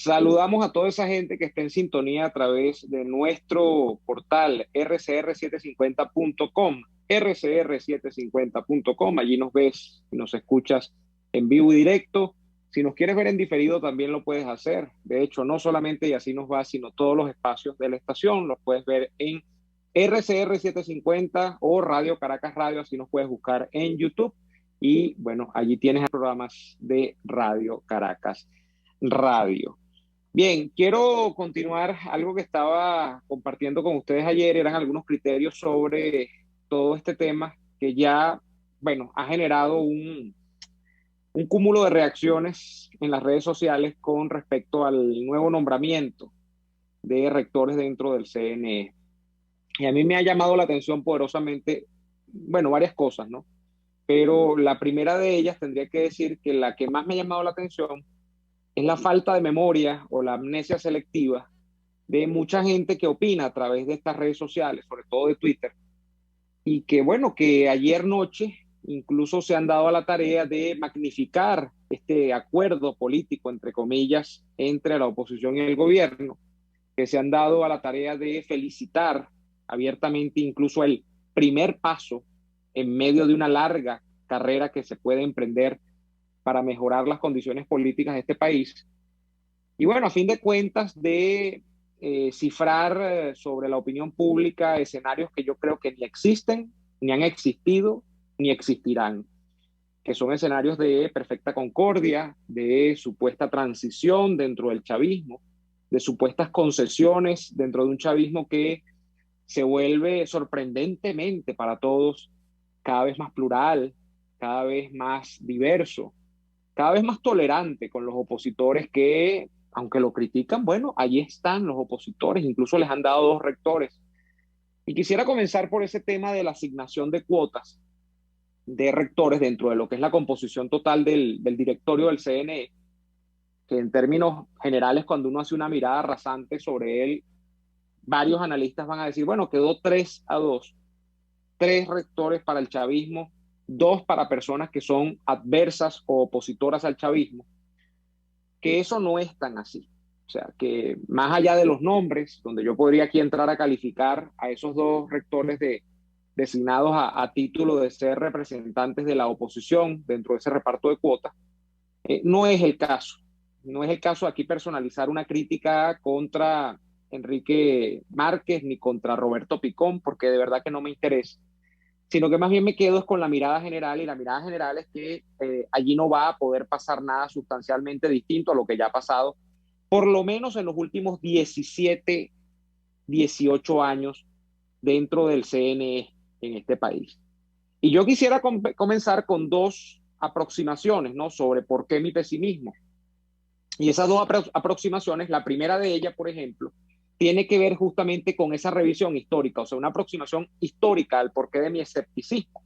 Saludamos a toda esa gente que está en sintonía a través de nuestro portal rcr750.com, rcr750.com. Allí nos ves y nos escuchas en vivo y directo. Si nos quieres ver en diferido, también lo puedes hacer. De hecho, no solamente Y Así Nos Va, sino todos los espacios de la estación los puedes ver en RCR750 o Radio Caracas Radio, así nos puedes buscar en YouTube. Y bueno, allí tienes programas de Radio Caracas Radio. Bien, quiero continuar algo que estaba compartiendo con ustedes ayer, eran algunos criterios sobre todo este tema que ya, bueno, ha generado un cúmulo de reacciones en las redes sociales con respecto al nuevo nombramiento de rectores dentro del CNE. Y a mí me ha llamado la atención poderosamente, bueno, varias cosas, ¿no? Pero la primera de ellas tendría que decir que la que más me ha llamado la atención es la falta de memoria o la amnesia selectiva de mucha gente que opina a través de estas redes sociales, sobre todo de Twitter, y que bueno, que ayer noche incluso se han dado a la tarea de magnificar este acuerdo político, entre comillas, entre la oposición y el gobierno, que se han dado a la tarea de felicitar abiertamente incluso el primer paso en medio de una larga carrera que se puede emprender para mejorar las condiciones políticas de este país. Y bueno, a fin de cuentas, de cifrar sobre la opinión pública escenarios que yo creo que ni existen, ni han existido, ni existirán, que son escenarios de perfecta concordia, de supuesta transición dentro del chavismo, de supuestas concesiones dentro de un chavismo que se vuelve sorprendentemente para todos cada vez más plural, cada vez más diverso, cada vez más tolerante con los opositores que, aunque lo critican, bueno, allí están los opositores, incluso les han dado dos rectores. Y quisiera comenzar por ese tema de la asignación de cuotas de rectores dentro de lo que es la composición total del directorio del CNE, que en términos generales, cuando uno hace una mirada rasante sobre él, varios analistas van a decir, bueno, quedó 3-2, tres rectores para el chavismo, dos para personas que son adversas o opositoras al chavismo, que eso no es tan así. O sea, que más allá de los nombres, donde yo podría aquí entrar a calificar a esos dos rectores designados a título de ser representantes de la oposición dentro de ese reparto de cuotas, no es el caso. No es el caso aquí personalizar una crítica contra Enrique Márquez ni contra Roberto Picón, porque de verdad que no me interesa, sino que más bien me quedo es con la mirada general, y la mirada general es que allí no va a poder pasar nada sustancialmente distinto a lo que ya ha pasado, por lo menos en los últimos 17, 18 años dentro del CNE en este país. Y yo quisiera comenzar con dos aproximaciones, ¿no? Sobre por qué mi pesimismo. Y esas dos aproximaciones, la primera de ellas, por ejemplo, tiene que ver justamente con esa revisión histórica, o sea, una aproximación histórica al porqué de mi escepticismo.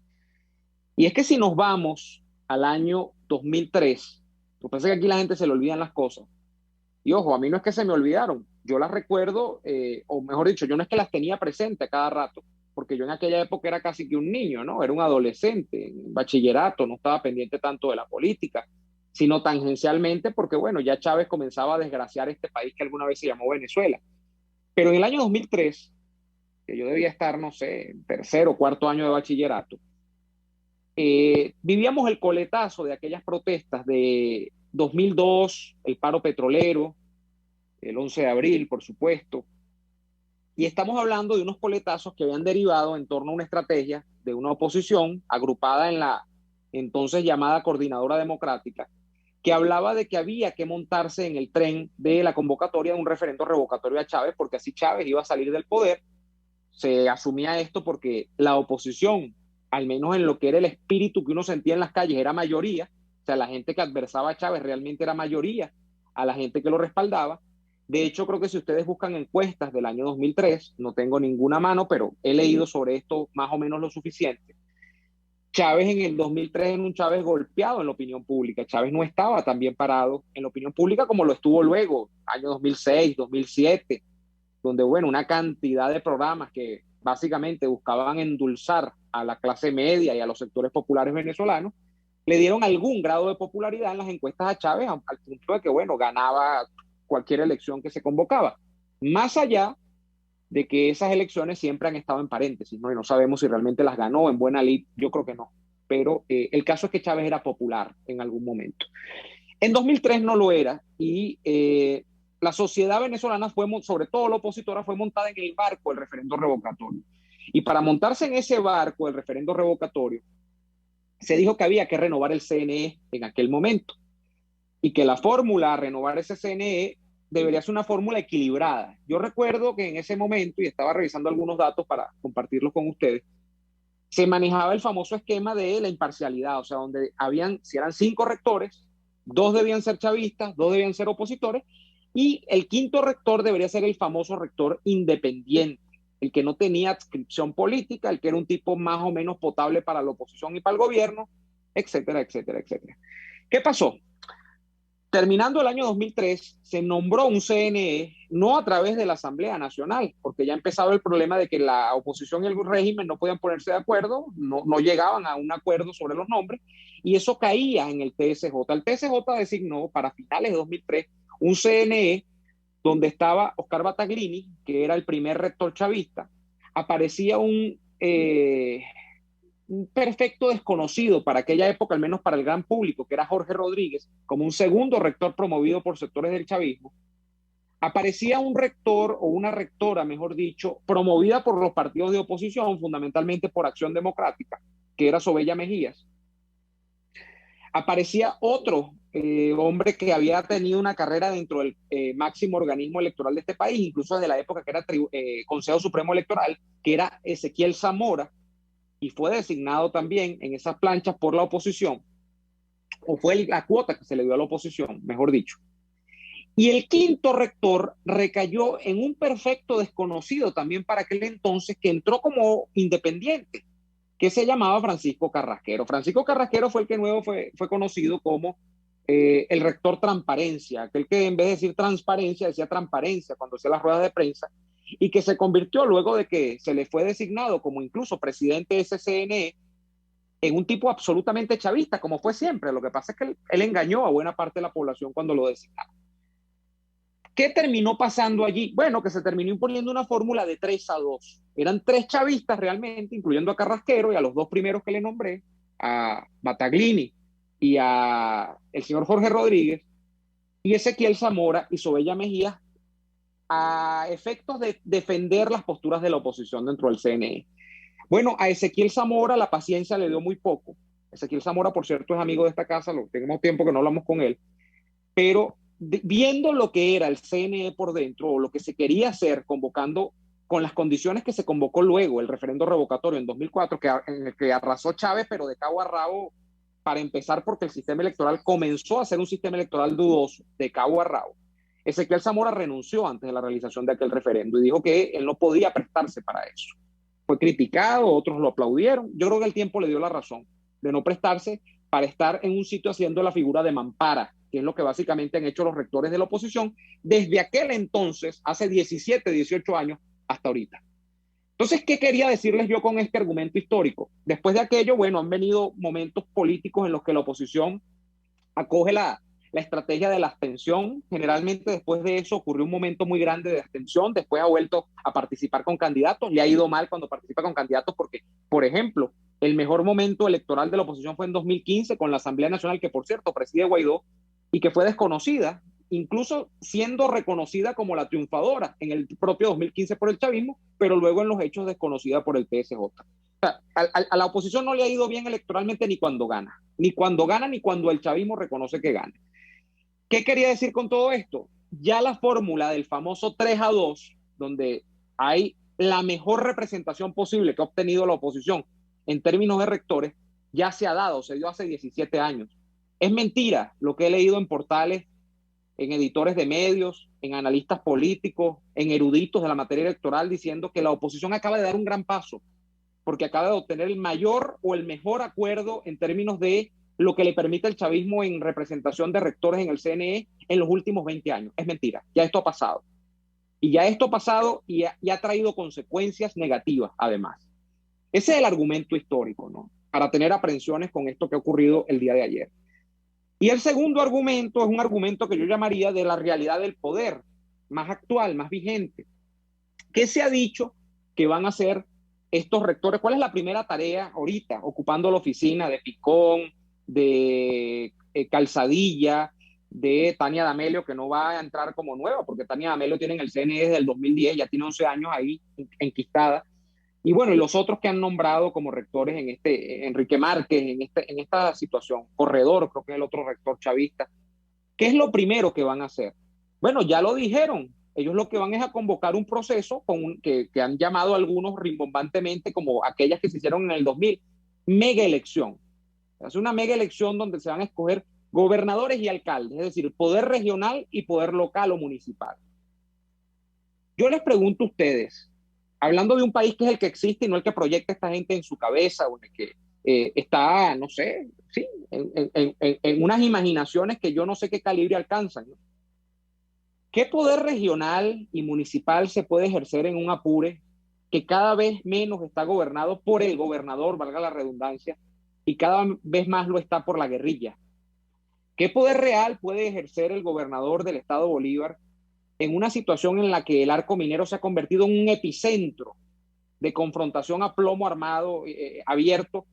Y es que si nos vamos al año 2003, lo que pasa es que aquí la gente se le olvidan las cosas. Y ojo, a mí no es que se me olvidaron, yo las recuerdo, o mejor dicho, yo no es que las tenía presente a cada rato, porque yo en aquella época era casi que un niño, ¿no? Era un adolescente, en bachillerato, no estaba pendiente tanto de la política, sino tangencialmente porque, bueno, ya Chávez comenzaba a desgraciar este país que alguna vez se llamó Venezuela. Pero en el año 2003, que yo debía estar, no sé, en tercer o cuarto año de bachillerato, vivíamos el coletazo de aquellas protestas de 2002, el paro petrolero, el 11 de abril, por supuesto, y estamos hablando de unos coletazos que habían derivado en torno a una estrategia de una oposición agrupada en la entonces llamada Coordinadora Democrática, que hablaba de que había que montarse en el tren de la convocatoria de un referendo revocatorio a Chávez, porque así Chávez iba a salir del poder. Se asumía esto porque la oposición, al menos en lo que era el espíritu que uno sentía en las calles, era mayoría. O sea, la gente que adversaba a Chávez realmente era mayoría a la gente que lo respaldaba. De hecho, creo que si ustedes buscan encuestas del año 2003, no tengo ninguna mano, pero he leído sobre esto más o menos lo suficiente. Chávez en el 2003 era un Chávez golpeado en la opinión pública. Chávez no estaba tan bien parado en la opinión pública como lo estuvo luego, año 2006, 2007, donde, bueno, una cantidad de programas que básicamente buscaban endulzar a la clase media y a los sectores populares venezolanos, le dieron algún grado de popularidad en las encuestas a Chávez, al punto de que, bueno, ganaba cualquier elección que se convocaba. Más allá de que esas elecciones siempre han estado en paréntesis, ¿no? Y no sabemos si realmente las ganó en buena lid, yo creo que no. Pero el caso es que Chávez era popular en algún momento. En 2003 no lo era y la sociedad venezolana fue, sobre todo la opositora, fue montada en el barco del referendo revocatorio. Y para montarse en ese barco del referendo revocatorio, se dijo que había que renovar el CNE en aquel momento y que la fórmula a renovar ese CNE debería ser una fórmula equilibrada. Yo recuerdo que en ese momento, y estaba revisando algunos datos para compartirlos con ustedes, se manejaba el famoso esquema de la imparcialidad, o sea, donde habían, si eran 5 rectores, 2 debían ser chavistas, 2 debían ser opositores, y el quinto rector debería ser el famoso rector independiente, el que no tenía adscripción política, el que era un tipo más o menos potable para la oposición y para el gobierno, etcétera, etcétera, etcétera. ¿Qué pasó? Terminando el año 2003, se nombró un CNE, no a través de la Asamblea Nacional, porque ya empezaba el problema de que la oposición y el régimen no podían ponerse de acuerdo, no llegaban a un acuerdo sobre los nombres, y eso caía en el TSJ. El TSJ designó para finales de 2003 un CNE donde estaba Oscar Battaglini, que era el primer rector chavista. Aparecía un perfecto desconocido para aquella época, al menos para el gran público, que era Jorge Rodríguez, como un segundo rector promovido por sectores del chavismo. Aparecía un rector o una rectora, mejor dicho, promovida por los partidos de oposición, fundamentalmente por Acción Democrática, que era Sobella Mejías. Aparecía otro hombre que había tenido una carrera dentro del máximo organismo electoral de este país, incluso desde la época que era Consejo Supremo Electoral, que era Ezequiel Zamora, y fue designado también en esas planchas por la oposición, o fue la cuota que se le dio a la oposición, mejor dicho. Y el quinto rector recayó en un perfecto desconocido también para aquel entonces, que entró como independiente, que se llamaba Francisco Carrasquero. Francisco Carrasquero fue el que luego fue conocido como el rector Transparencia, aquel que en vez de decir transparencia, decía transparencia cuando hacía las ruedas de prensa, y que se convirtió luego de que se le fue designado como incluso presidente de ese CNE en un tipo absolutamente chavista, como fue siempre. Lo que pasa es que él engañó a buena parte de la población cuando lo designaron. ¿Qué terminó pasando allí? Bueno, que se terminó imponiendo una fórmula de 3-2. Eran 3 chavistas realmente, incluyendo a Carrasquero y a los 2 primeros que le nombré, a Battaglini y a el señor Jorge Rodríguez, y Ezequiel Zamora y Sobella Mejía, a efectos de defender las posturas de la oposición dentro del CNE. Bueno, a Ezequiel Zamora la paciencia le dio muy poco. Ezequiel Zamora, por cierto, es amigo de esta casa, tenemos tiempo que no hablamos con él, pero viendo lo que era el CNE por dentro, o lo que se quería hacer, convocando con las condiciones que se convocó luego el referendo revocatorio en 2004, en el que arrasó Chávez, pero de cabo a rabo, para empezar, porque el sistema electoral comenzó a ser un sistema electoral dudoso, de cabo a rabo. Ezequiel Zamora renunció antes de la realización de aquel referendo y dijo que él no podía prestarse para eso. Fue criticado, otros lo aplaudieron. Yo creo que el tiempo le dio la razón de no prestarse para estar en un sitio haciendo la figura de mampara, que es lo que básicamente han hecho los rectores de la oposición desde aquel entonces, hace 17, 18 años, hasta ahorita. Entonces, ¿qué quería decirles yo con este argumento histórico? Después de aquello, bueno, han venido momentos políticos en los que la oposición acoge la estrategia de la abstención. Generalmente después de eso ocurrió un momento muy grande de abstención, después ha vuelto a participar con candidatos, le ha ido mal cuando participa con candidatos porque, por ejemplo, el mejor momento electoral de la oposición fue en 2015 con la Asamblea Nacional, que por cierto preside Guaidó, y que fue desconocida, incluso siendo reconocida como la triunfadora en el propio 2015 por el chavismo, pero luego en los hechos desconocida por el TSJ. O sea, a la oposición no le ha ido bien electoralmente ni cuando gana, ni cuando el chavismo reconoce que gana. ¿Qué quería decir con todo esto? Ya la fórmula del famoso 3-2, donde hay la mejor representación posible que ha obtenido la oposición en términos de rectores, ya se ha dado, se dio hace 17 años. Es mentira lo que he leído en portales, en editores de medios, en analistas políticos, en eruditos de la materia electoral, diciendo que la oposición acaba de dar un gran paso, porque acaba de obtener el mayor o el mejor acuerdo en términos de lo que le permite el chavismo en representación de rectores en el CNE en los últimos 20 años. Es mentira, ya esto ha pasado. Y ya esto ha pasado y ha traído consecuencias negativas, además. Ese es el argumento histórico, ¿no? Para tener aprensiones con esto que ha ocurrido el día de ayer. Y el segundo argumento es un argumento que yo llamaría de la realidad del poder, más actual, más vigente. ¿Qué se ha dicho que van a hacer estos rectores? ¿Cuál es la primera tarea ahorita, ocupando la oficina de Picón, de Calzadilla, de Tania D'Amelio, que no va a entrar como nueva, porque Tania D'Amelio tiene en el CNE desde el 2010, ya tiene 11 años ahí enquistada? Y bueno, y los otros que han nombrado como rectores en Enrique Márquez, en esta situación, Corredor, creo que es el otro rector chavista. ¿Qué es lo primero que van a hacer? Bueno, ya lo dijeron. Ellos lo que van es a convocar un proceso que han llamado algunos rimbombantemente como aquellas que se hicieron en el 2000, mega elección. Es una mega elección donde se van a escoger gobernadores y alcaldes, es decir, poder regional y poder local o municipal. Yo les pregunto a ustedes, hablando de un país que es el que existe y no el que proyecta esta gente en su cabeza o en el que está, no sé, sí, en unas imaginaciones que yo no sé qué calibre alcanzan, ¿no? ¿Qué poder regional y municipal se puede ejercer en un Apure que cada vez menos está gobernado por el gobernador, valga la redundancia, y cada vez más lo está por la guerrilla? ¿Qué poder real puede ejercer el gobernador del estado Bolívar en una situación en la que el arco minero se ha convertido en un epicentro de confrontación a plomo armado abierto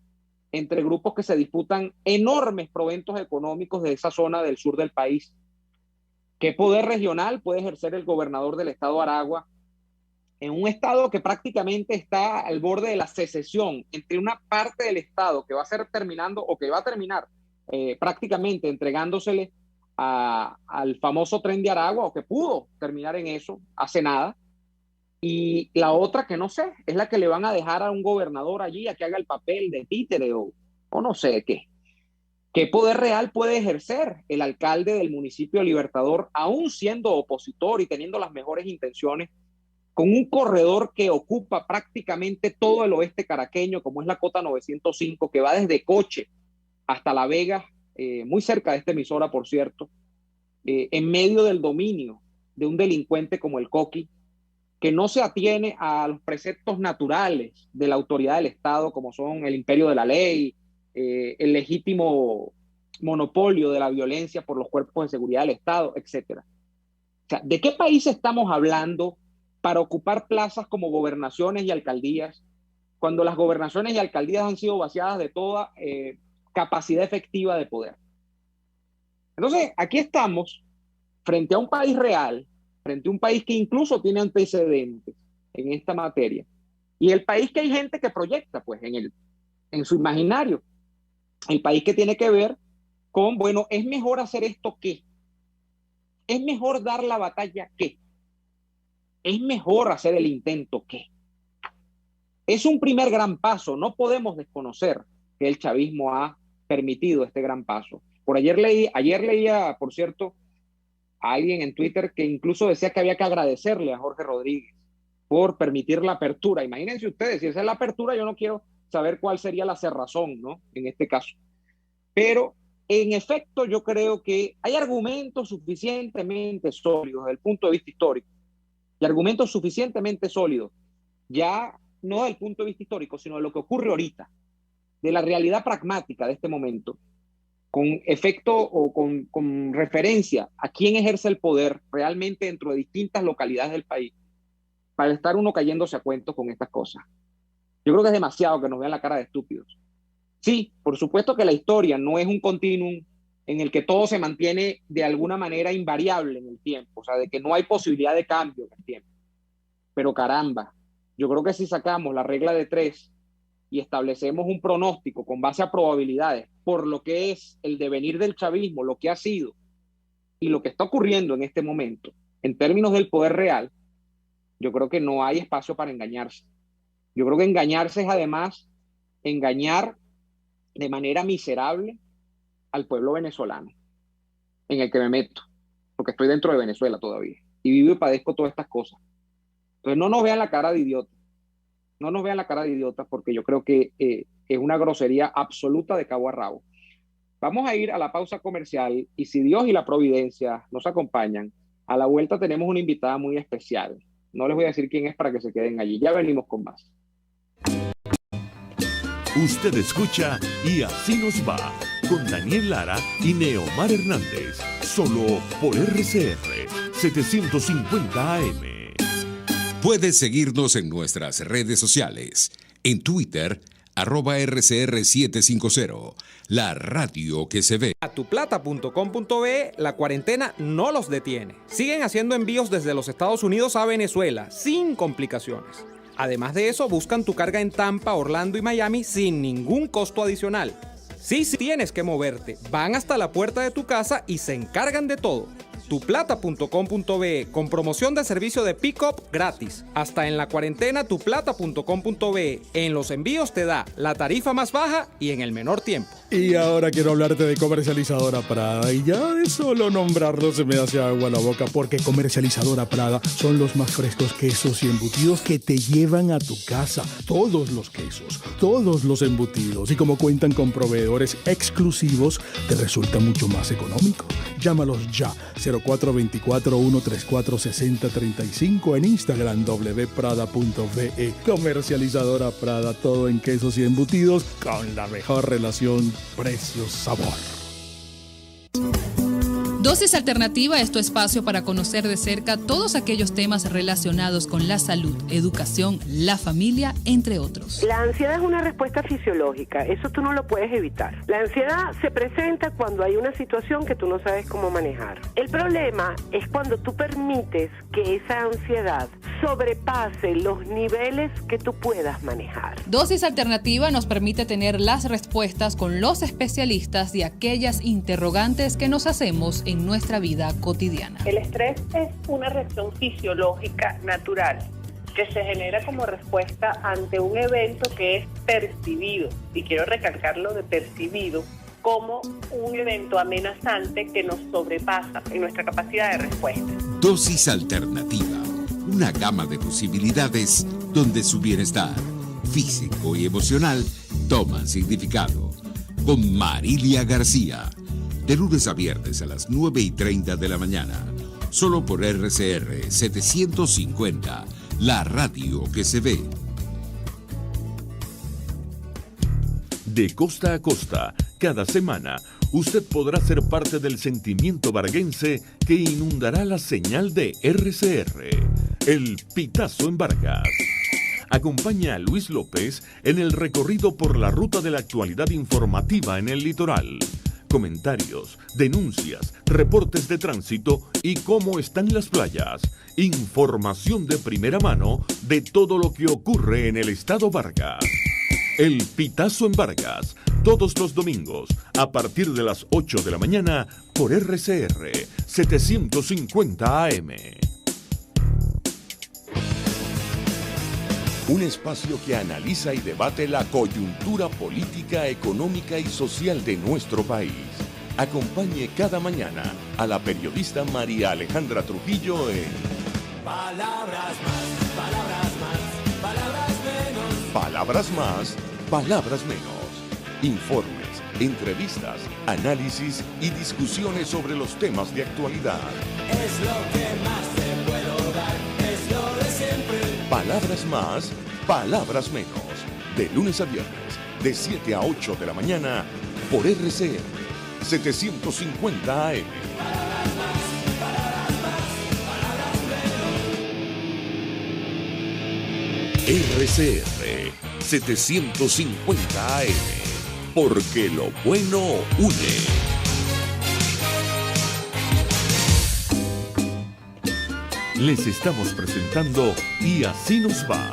entre grupos que se disputan enormes proventos económicos de esa zona del sur del país? ¿Qué poder regional puede ejercer el gobernador del estado Aragua en un estado que prácticamente está al borde de la secesión entre una parte del estado que va a ser terminando o que va a terminar prácticamente entregándosele al famoso tren de Aragua, o que pudo terminar en eso hace nada, y la otra que no sé, es la que le van a dejar a un gobernador allí a que haga el papel de títere o no sé qué? ¿Qué poder real puede ejercer el alcalde del municipio Libertador, aún siendo opositor y teniendo las mejores intenciones, con un corredor que ocupa prácticamente todo el oeste caraqueño, como es la Cota 905, que va desde Coche hasta La Vega, muy cerca de esta emisora, por cierto, en medio del dominio de un delincuente como el Coqui, que no se atiene a los preceptos naturales de la autoridad del Estado, como son el imperio de la ley, el legítimo monopolio de la violencia por los cuerpos de seguridad del Estado, etcétera? O sea, ¿de qué país estamos hablando para ocupar plazas como gobernaciones y alcaldías, cuando las gobernaciones y alcaldías han sido vaciadas de toda capacidad efectiva de poder? Entonces, aquí estamos frente a un país real, frente a un país que incluso tiene antecedentes en esta materia, y el país que hay gente que proyecta, pues, en su imaginario, el país que tiene que ver con, bueno, ¿es mejor hacer esto que? ¿Es mejor dar la batalla que? ¿Es mejor hacer el intento que? Es un primer gran paso, no podemos desconocer que el chavismo ha permitido este gran paso. Ayer leía, por cierto, a alguien en Twitter que incluso decía que había que agradecerle a Jorge Rodríguez por permitir la apertura. Imagínense ustedes, si esa es la apertura, yo no quiero saber cuál sería la cerrazón, ¿no? En este caso. Pero, en efecto, yo creo que hay argumentos suficientemente sólidos desde el punto de vista histórico y argumentos suficientemente sólidos, ya no desde el punto de vista histórico, sino de lo que ocurre ahorita, de la realidad pragmática de este momento, con efecto o con referencia a quién ejerce el poder realmente dentro de distintas localidades del país, para estar uno cayéndose a cuentos con estas cosas. Yo creo que es demasiado que nos vean la cara de estúpidos. Sí, por supuesto que la historia no es un continuum en el que todo se mantiene de alguna manera invariable en el tiempo, o sea, de que no hay posibilidad de cambio en el tiempo. Pero caramba, yo creo que si sacamos la regla de tres y establecemos un pronóstico con base a probabilidades por lo que es el devenir del chavismo, lo que ha sido y lo que está ocurriendo en este momento, en términos del poder real, yo creo que no hay espacio para engañarse. Yo creo que engañarse es además engañar de manera miserable al pueblo venezolano, en el que me meto, porque estoy dentro de Venezuela todavía, y vivo y padezco todas estas cosas. Entonces no nos vean la cara de idiotas, no nos vean la cara de idiotas, porque yo creo que es una grosería absoluta de cabo a rabo. Vamos a ir a la pausa comercial y si Dios y la providencia nos acompañan, a la vuelta tenemos una invitada muy especial. No les voy a decir quién es para que se queden allí. Ya venimos con más. Usted escucha Y Así Nos Va con Daniel Lara y Neomar Hernández, solo por RCR 750 AM. Puedes seguirnos en nuestras redes sociales. En Twitter, @RCR750, la radio que se ve. A tuplata.com.be, la cuarentena no los detiene. Siguen haciendo envíos desde los Estados Unidos a Venezuela, sin complicaciones. Además de eso, buscan tu carga en Tampa, Orlando y Miami sin ningún costo adicional. Sí, tienes que moverte. Van hasta la puerta de tu casa y se encargan de todo. Tuplata.com.be, con promoción de servicio de pick-up gratis. Hasta en la cuarentena, tuplata.com.be. En los envíos te da la tarifa más baja y en el menor tiempo. Y ahora quiero hablarte de Comercializadora Prada. Y ya de solo nombrarlo se me hace agua la boca, porque Comercializadora Prada son los más frescos quesos y embutidos que te llevan a tu casa. Todos los quesos, todos los embutidos. Y como cuentan con proveedores exclusivos, te resulta mucho más económico. Llámalos ya, 0424-134-6035, en Instagram wprada.ve. Comercializadora Prada, todo en quesos y embutidos con la mejor relación precio-sabor. Dosis Alternativa es tu espacio para conocer de cerca todos aquellos temas relacionados con la salud, educación, la familia, entre otros. La ansiedad es una respuesta fisiológica, eso tú no lo puedes evitar. La ansiedad se presenta cuando hay una situación que tú no sabes cómo manejar. El problema es cuando tú permites que esa ansiedad sobrepase los niveles que tú puedas manejar. Dosis Alternativa nos permite tener las respuestas con los especialistas y aquellas interrogantes que nos hacemos en nuestra vida cotidiana. El estrés es una reacción fisiológica natural que se genera como respuesta ante un evento que es percibido, y quiero recalcarlo de percibido, como un evento amenazante que nos sobrepasa en nuestra capacidad de respuesta. Dosis Alternativa, una gama de posibilidades donde su bienestar físico y emocional toman significado. Con Marilia García, de lunes a viernes a las 9:30 de la mañana, solo por RCR 750, la radio que se ve. De costa a costa, cada semana, usted podrá ser parte del sentimiento varguense que inundará la señal de RCR, el Pitazo en Vargas. Acompaña a Luis López en el recorrido por la ruta de la actualidad informativa en el litoral. Comentarios, denuncias, reportes de tránsito y cómo están las playas. Información de primera mano de todo lo que ocurre en el estado Vargas. El Pitazo en Vargas, todos los domingos, a partir de las 8 de la mañana, por RCR 750 AM. Un espacio que analiza y debate la coyuntura política, económica y social de nuestro país. Acompañe cada mañana a la periodista María Alejandra Trujillo en Palabras más, palabras más, palabras menos. Palabras más, palabras menos. Informes, entrevistas, análisis y discusiones sobre los temas de actualidad. Es lo que más te puedo dar, es lo de siempre. Palabras más, palabras menos. De lunes a viernes, de 7 a 8 de la mañana, por RCR 750 AM. Palabras más, palabras más, palabras menos. RCR 750 AM. Porque lo bueno une. Les estamos presentando Y así nos va,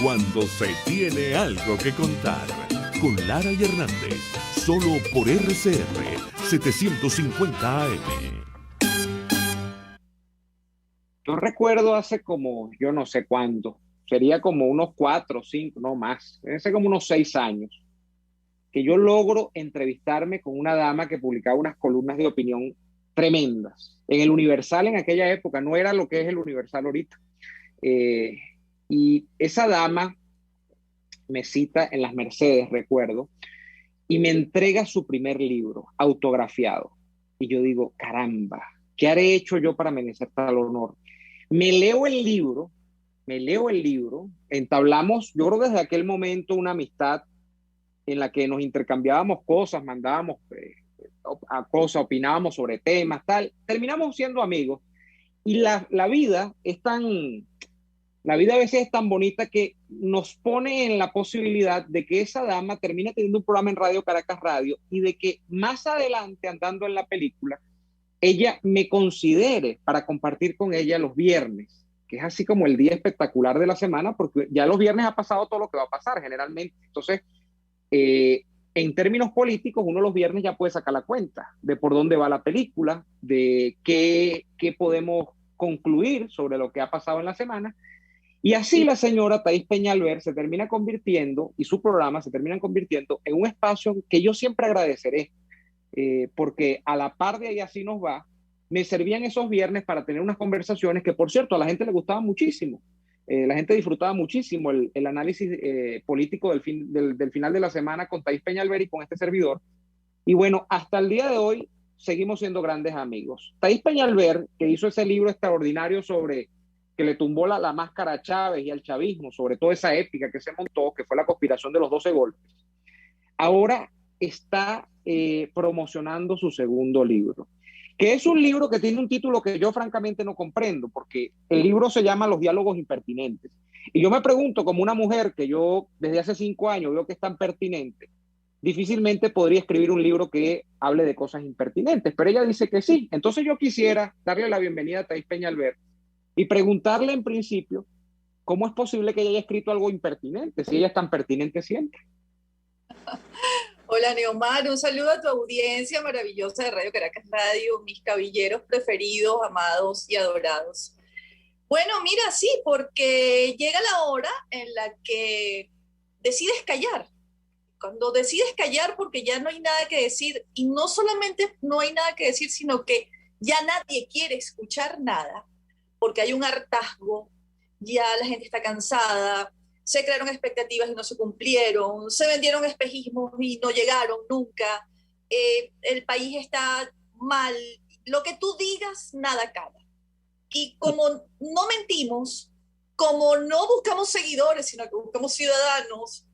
cuando se tiene algo que contar, con Lara y Hernández, solo por RCR 750 AM. Yo recuerdo hace como, yo no sé cuánto, sería como unos 4 o 5, no más, hace como unos 6 años, que yo logro entrevistarme con una dama que publicaba unas columnas de opinión tremendas. En el Universal en aquella época, no era lo que es el Universal ahorita. Y esa dama me cita en Las Mercedes, recuerdo, y me entrega su primer libro, autografiado. Y yo digo, caramba, ¿qué haré hecho yo para merecer tal honor? Me leo el libro, entablamos, yo creo desde aquel momento una amistad en la que nos intercambiábamos cosas, mandábamos cosas, opinábamos sobre temas, tal. Terminamos siendo amigos. Y la vida es la vida a veces es tan bonita que nos pone en la posibilidad de que esa dama termine teniendo un programa en Radio Caracas Radio y de que más adelante, andando en la película, ella me considere para compartir con ella los viernes, que es así como el día espectacular de la semana, porque ya los viernes ha pasado todo lo que va a pasar generalmente. Entonces, en términos políticos, uno los viernes ya puede sacar la cuenta de por dónde va la película, de qué podemos concluir sobre lo que ha pasado en la semana. Y así la señora Thaís Peñalver se termina convirtiendo, y su programa se termina convirtiendo en un espacio que yo siempre agradeceré, porque a la par de ahí Así Nos Va, me servían esos viernes para tener unas conversaciones que, por cierto, a la gente le gustaba muchísimo. La gente disfrutaba muchísimo el análisis político del final de la semana con Thaís Peñalver y con este servidor. Y bueno, hasta el día de hoy seguimos siendo grandes amigos. Thaís Peñalver, que hizo ese libro extraordinario sobre que le tumbó la máscara a Chávez y al chavismo, sobre toda esa épica que se montó, que fue la conspiración de los 12 golpes, ahora está promocionando su segundo libro, que es un libro que tiene un título que yo francamente no comprendo, porque el libro se llama Los diálogos impertinentes. Y yo me pregunto, como una mujer que yo desde hace 5 años veo que es tan pertinente, difícilmente podría escribir un libro que hable de cosas impertinentes, pero ella dice que sí. Entonces yo quisiera darle la bienvenida a Thaís Peñalver y preguntarle en principio cómo es posible que ella haya escrito algo impertinente, si ella es tan pertinente siempre. Hola Neomar, un saludo a tu audiencia maravillosa de Radio Caracas Radio, mis cabilleros preferidos, amados y adorados. Bueno, mira, sí, porque llega la hora en la que decides callar. Cuando decides callar porque ya no hay nada que decir, y no solamente no hay nada que decir, sino que ya nadie quiere escuchar nada, porque hay un hartazgo, ya la gente está cansada, se crearon expectativas y no se cumplieron, se vendieron espejismos y no llegaron nunca, el país está mal, lo que tú digas, nada cabe. Y como no mentimos, como no buscamos seguidores, sino que buscamos ciudadanos,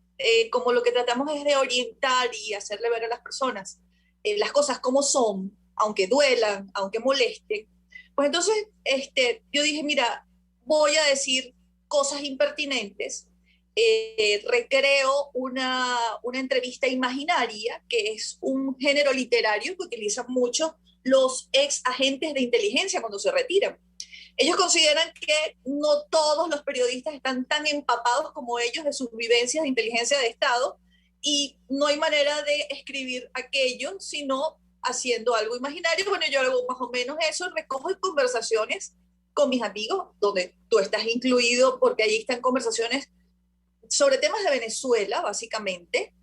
como lo que tratamos es de orientar y hacerle ver a las personas las cosas como son, aunque duelan, aunque molesten, pues entonces yo dije, mira, voy a decir cosas impertinentes, recreo una entrevista imaginaria, que es un género literario que utilizan mucho los ex agentes de inteligencia cuando se retiran. Ellos consideran que no todos los periodistas están tan empapados como ellos de sus vivencias de inteligencia de Estado, y no hay manera de escribir aquello sino haciendo algo imaginario. Bueno, yo hago más o menos eso, recojo conversaciones con mis amigos, donde tú estás incluido, porque allí están conversaciones sobre temas de Venezuela, básicamente,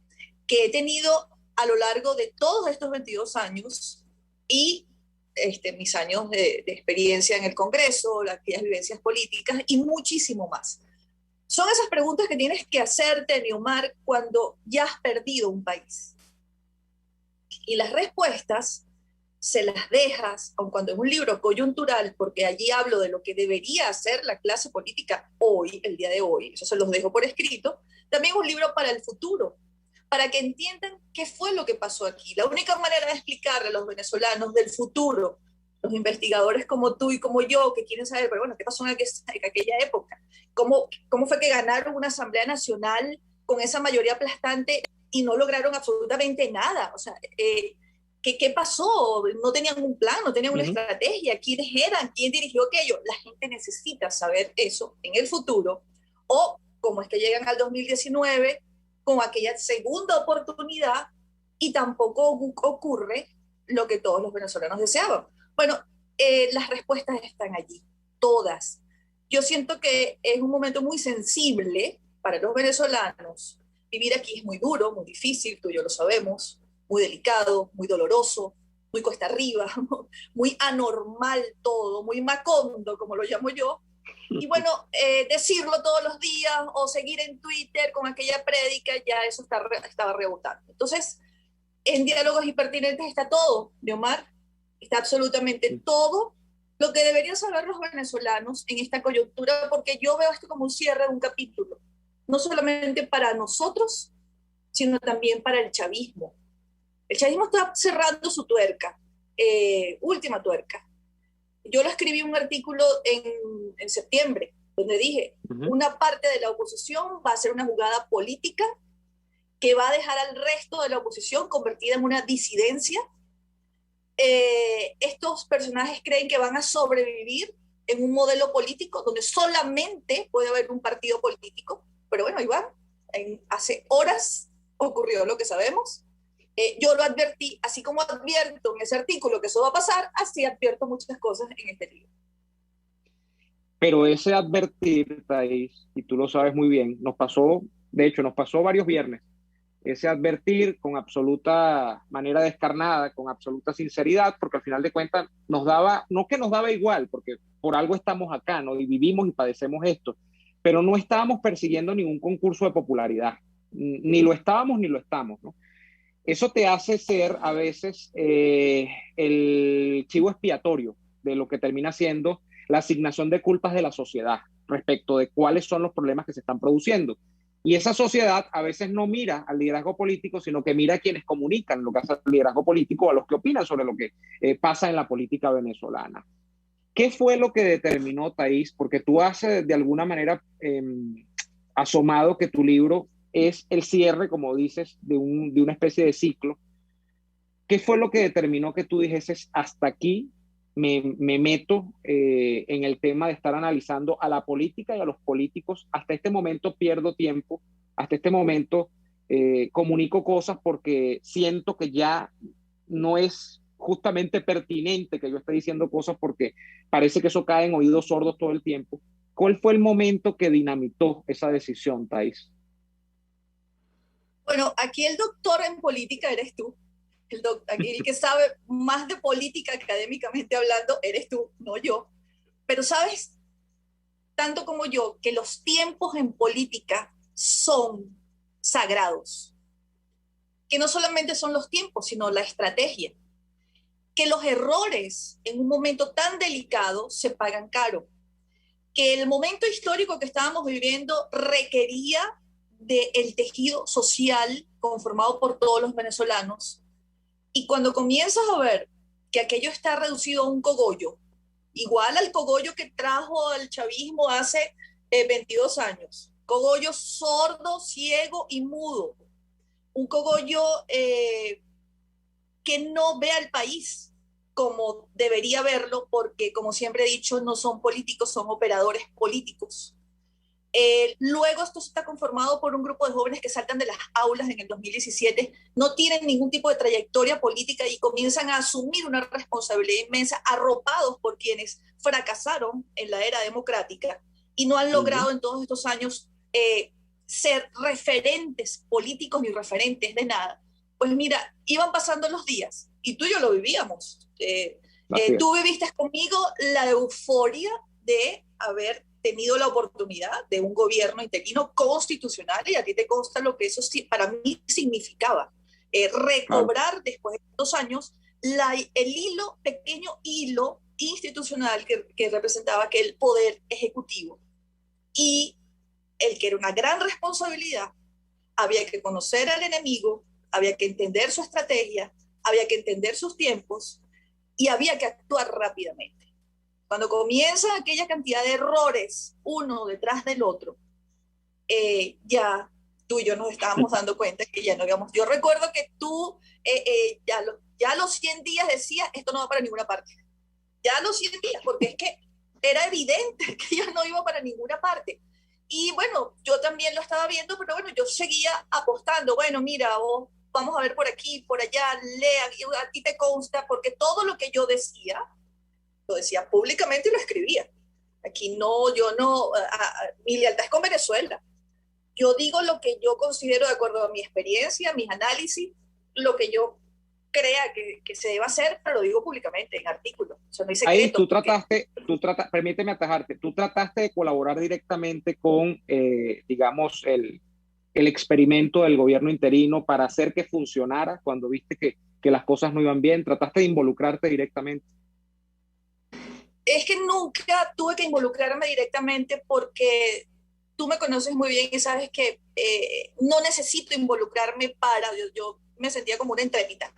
que he tenido a lo largo de todos estos 22 años y mis años de experiencia en el Congreso, aquellas vivencias políticas y muchísimo más. Son esas preguntas que tienes que hacerte, Neomar, cuando ya has perdido un país. Y las respuestas se las dejas, aun cuando es un libro coyuntural, porque allí hablo de lo que debería hacer la clase política hoy, el día de hoy, eso se los dejo por escrito, también un libro para el futuro, para que entiendan qué fue lo que pasó aquí. La única manera de explicarle a los venezolanos del futuro, los investigadores como tú y como yo, que quieren saber, pero bueno, ¿qué pasó en aquella época? ¿Cómo fue que ganaron una Asamblea Nacional con esa mayoría aplastante y no lograron absolutamente nada? O sea, ¿qué pasó? No tenían un plan, no tenían una estrategia. ¿Quiénes eran? ¿Quién dirigió aquello? La gente necesita saber eso en el futuro. O cómo es que llegan al 2019 con aquella segunda oportunidad y tampoco ocurre lo que todos los venezolanos deseaban. Bueno, las respuestas están allí, todas. Yo siento que es un momento muy sensible para los venezolanos. Vivir aquí es muy duro, muy difícil, tú y yo lo sabemos, muy delicado, muy doloroso, muy cuesta arriba, muy anormal todo, muy macondo, como lo llamo yo. Y bueno, decirlo todos los días o seguir en Twitter con aquella prédica, ya eso estaba rebotando. Entonces, en Diálogos Impertinentes está todo, Neomar, está absolutamente todo lo que deberían saber los venezolanos en esta coyuntura, porque yo veo esto como un cierre de un capítulo, no solamente para nosotros, sino también para el chavismo. El chavismo está cerrando su tuerca, última tuerca. Yo lo escribí un artículo en septiembre, donde dije, una parte de la oposición va a hacer una jugada política que va a dejar al resto de la oposición convertida en una disidencia. Estos personajes creen que van a sobrevivir en un modelo político donde solamente puede haber un partido político, pero bueno, ahí va. Hace horas ocurrió lo que sabemos. Yo lo advertí, así como advierto en ese artículo que eso va a pasar, así advierto muchas cosas en este libro. Pero ese advertir, Thais, y tú lo sabes muy bien, nos pasó varios viernes, ese advertir con absoluta manera descarnada, con absoluta sinceridad, porque al final de cuentas nos daba, no que nos daba igual, porque por algo estamos acá, ¿no? Y vivimos y padecemos esto, pero no estábamos persiguiendo ningún concurso de popularidad, ni lo estábamos ni lo estamos, ¿no? Eso te hace ser a veces el chivo expiatorio de lo que termina siendo la asignación de culpas de la sociedad respecto de cuáles son los problemas que se están produciendo. Y esa sociedad a veces no mira al liderazgo político, sino que mira a quienes comunican lo que hace el liderazgo político, a los que opinan sobre lo que pasa en la política venezolana. ¿Qué fue lo que determinó, Thais? Porque tú has de alguna manera asomado que tu libro es el cierre, como dices, de una especie de ciclo. ¿Qué fue lo que determinó que tú dijeses, hasta aquí me meto en el tema de estar analizando a la política y a los políticos? Hasta este momento pierdo tiempo, hasta este momento comunico cosas porque siento que ya no es justamente pertinente que yo esté diciendo cosas porque parece que eso cae en oídos sordos todo el tiempo. ¿Cuál fue el momento que dinamitó esa decisión, Thais? Bueno, aquí el doctor en política eres tú. Aquí el que sabe más de política académicamente hablando eres tú, no yo. Pero sabes, tanto como yo, que los tiempos en política son sagrados. Que no solamente son los tiempos, sino la estrategia. Que los errores en un momento tan delicado se pagan caro. Que el momento histórico que estábamos viviendo requería del tejido social conformado por todos los venezolanos. Y cuando comienzas a ver que aquello está reducido a un cogollo, igual al cogollo que trajo el chavismo hace 22 años, cogollo sordo, ciego y mudo, un cogollo que no ve al país como debería verlo, porque como siempre he dicho, no son políticos, son operadores políticos. Luego esto está conformado por un grupo de jóvenes que saltan de las aulas en el 2017, no tienen ningún tipo de trayectoria política y comienzan a asumir una responsabilidad inmensa, arropados por quienes fracasaron en la era democrática y no han logrado en todos estos años ser referentes políticos ni referentes de nada. Pues mira, iban pasando los días y tú y yo lo vivíamos. Tú viviste conmigo la euforia de haber tenido la oportunidad de un gobierno interino constitucional y a ti te consta lo que eso para mí significaba. Recobrar después de 2 años el pequeño hilo institucional que representaba aquel poder ejecutivo y el que era una gran responsabilidad. Había que conocer al enemigo, había que entender su estrategia, había que entender sus tiempos y había que actuar rápidamente. Cuando comienza aquella cantidad de errores, uno detrás del otro, ya tú y yo nos estábamos dando cuenta que ya no íbamos. Yo recuerdo que tú ya a los 100 días decías, esto no va para ninguna parte. Ya a los 100 días, porque es que era evidente que ya no iba para ninguna parte. Y bueno, yo también lo estaba viendo, pero bueno, yo seguía apostando. Bueno, mira, vamos a ver por aquí, por allá, lea, a ti te consta, porque todo lo que yo decía, lo decía públicamente y lo escribía. Aquí no, yo no, mi lealtad es con Venezuela. Yo digo lo que yo considero de acuerdo a mi experiencia, mis análisis, lo que yo crea que se debe hacer, pero lo digo públicamente en artículos. O sea, no hay secreto. Ahí permíteme atajarte, tú trataste de colaborar directamente con, digamos, el experimento del gobierno interino para hacer que funcionara cuando viste que las cosas no iban bien, trataste de involucrarte directamente. Es que nunca tuve que involucrarme directamente porque tú me conoces muy bien y sabes que no necesito involucrarme yo me sentía como una entrevista,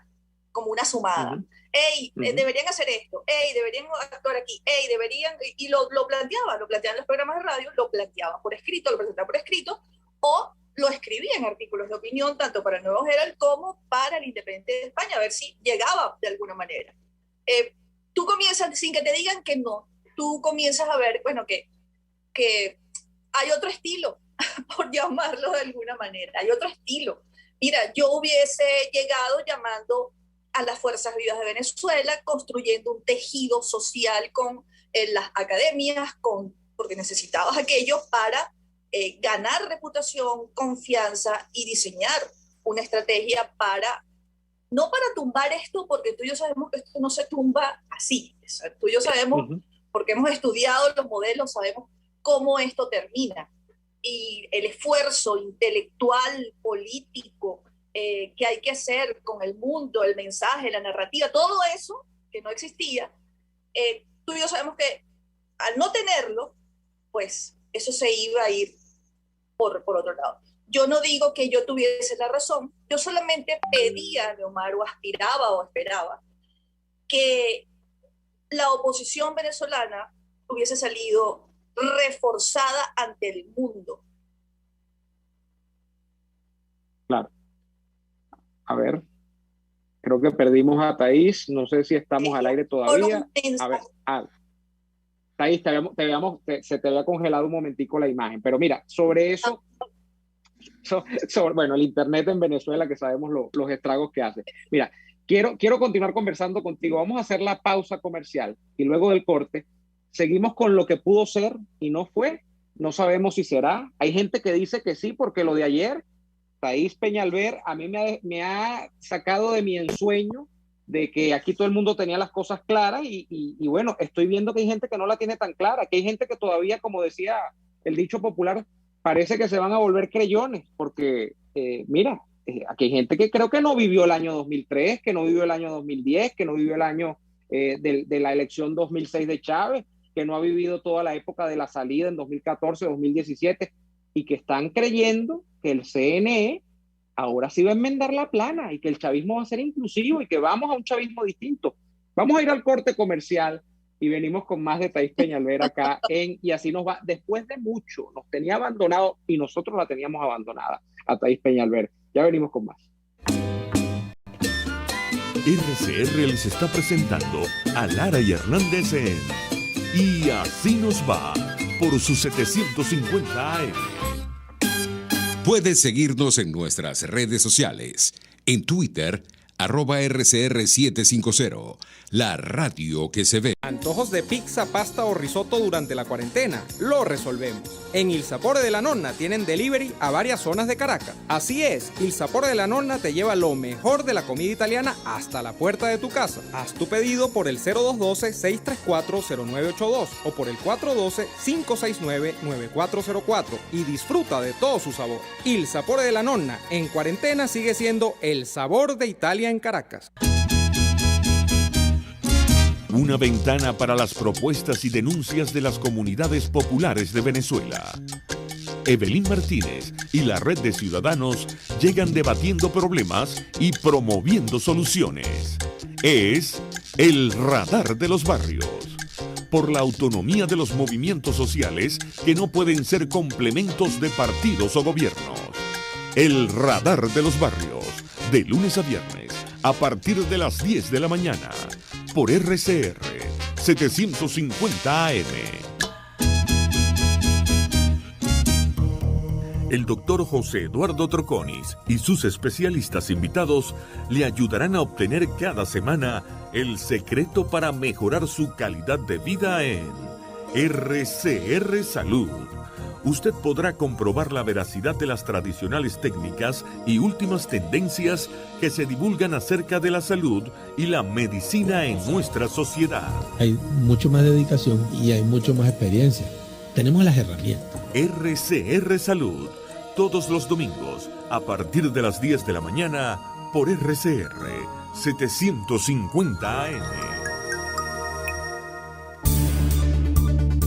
como una sumada. Uh-huh. Hey, deberían hacer esto, hey, deberían actuar aquí, hey, deberían, y lo planteaba en los programas de radio, lo planteaba por escrito, lo presentaba por escrito, o lo escribía en artículos de opinión, tanto para el Nuevo Herald como para el Independiente de España, a ver si llegaba de alguna manera. Tú comienzas, sin que te digan que no, tú comienzas a ver, bueno, que hay otro estilo, por llamarlo de alguna manera, hay otro estilo. Mira, yo hubiese llegado llamando a las Fuerzas Vivas de Venezuela, construyendo un tejido social con las academias, porque necesitabas aquello para ganar reputación, confianza y diseñar una estrategia no para tumbar esto, porque tú y yo sabemos que esto no se tumba así. Tú y yo sabemos, porque hemos estudiado los modelos, sabemos cómo esto termina. Y el esfuerzo intelectual, político, que hay que hacer con el mundo, el mensaje, la narrativa, todo eso que no existía, tú y yo sabemos que al no tenerlo, pues eso se iba a ir por otro lado. Yo no digo que yo tuviese la razón, yo solamente pedía, Leomar, o aspiraba o esperaba que la oposición venezolana hubiese salido reforzada ante el mundo. Claro. A ver, creo que perdimos a Thaís, no sé si estamos al aire todavía. A ver, Thaís, se te había congelado un momentico la imagen, pero mira, sobre eso, bueno, el internet en Venezuela, que sabemos los estragos que hace. Mira, quiero continuar conversando contigo, vamos a hacer la pausa comercial y luego del corte seguimos con lo que pudo ser y no fue, no sabemos si será. Hay gente que dice que sí, porque lo de ayer, Thaís Peñalver, a mí me ha sacado de mi ensueño de que aquí todo el mundo tenía las cosas claras y bueno, estoy viendo que hay gente que no la tiene tan clara, que hay gente que todavía, como decía el dicho popular, parece que se van a volver creyones, porque mira, aquí hay gente que creo que no vivió el año 2003, que no vivió el año 2010, que no vivió el año de la elección 2006 de Chávez, que no ha vivido toda la época de la salida en 2014, 2017, y que están creyendo que el CNE ahora sí va a enmendar la plana y que el chavismo va a ser inclusivo y que vamos a un chavismo distinto. Vamos a ir al corte comercial y venimos con más de Thaís Peñalver acá y así nos va. Después de mucho, nos tenía abandonado y nosotros la teníamos abandonada a Thaís Peñalver. Ya venimos con más. RCR les está presentando a Lara y Hernández en Y Así Nos Va por su 750 AM. Puedes seguirnos en nuestras redes sociales. En Twitter, @RCR750, la radio que se ve. Antojos de pizza, pasta o risotto durante la cuarentena, lo resolvemos. En Il Sapore de la Nonna tienen delivery a varias zonas de Caracas. Así es, Il Sapore de la Nonna te lleva lo mejor de la comida italiana hasta la puerta de tu casa. Haz tu pedido por el 0212-634-0982 o por el 412-569-9404 y disfruta de todo su sabor. Il Sapore de la Nonna, en cuarentena sigue siendo el sabor de Italia en Caracas. Una ventana para las propuestas y denuncias de las comunidades populares de Venezuela. Evelyn Martínez y la Red de Ciudadanos llegan debatiendo problemas y promoviendo soluciones. Es el Radar de los Barrios. Por la autonomía de los movimientos sociales que no pueden ser complementos de partidos o gobiernos. El Radar de los Barrios, de lunes a viernes, a partir de las 10 de la mañana. Por RCR 750 AM. El doctor José Eduardo Troconis y sus especialistas invitados le ayudarán a obtener cada semana el secreto para mejorar su calidad de vida en RCR Salud. Usted podrá comprobar la veracidad de las tradicionales técnicas y últimas tendencias que se divulgan acerca de la salud y la medicina en nuestra sociedad. Hay mucho más dedicación y hay mucho más experiencia. Tenemos las herramientas. RCR Salud, todos los domingos, a partir de las 10 de la mañana, por RCR 750 AM.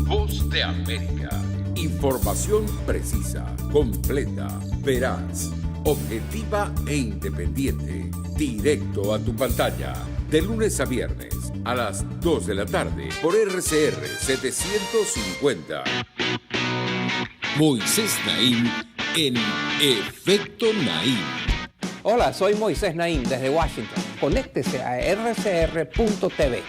Voz de América. Información precisa, completa, veraz, objetiva e independiente. Directo a tu pantalla. De lunes a viernes a las 2 de la tarde por RCR 750. Moisés Naim en Efecto Naim. Hola, soy Moisés Naim desde Washington. Conéctese a rcr.tv.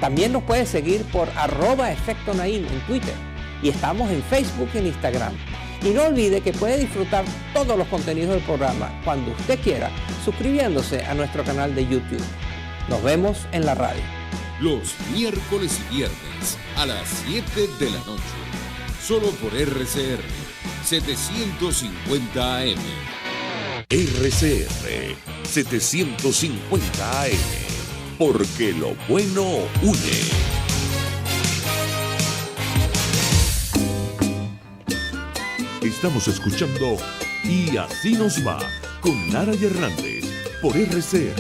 También nos puede seguir por @Efecto Naim en Twitter. Y estamos en Facebook y en Instagram. Y no olvide que puede disfrutar todos los contenidos del programa cuando usted quiera, suscribiéndose a nuestro canal de YouTube. Nos vemos en la radio. Los miércoles y viernes a las 7 de la noche. Solo por RCR 750 AM. RCR 750 AM. Porque lo bueno une. Estamos escuchando Y Así Nos Va con Nara y Hernández por RCR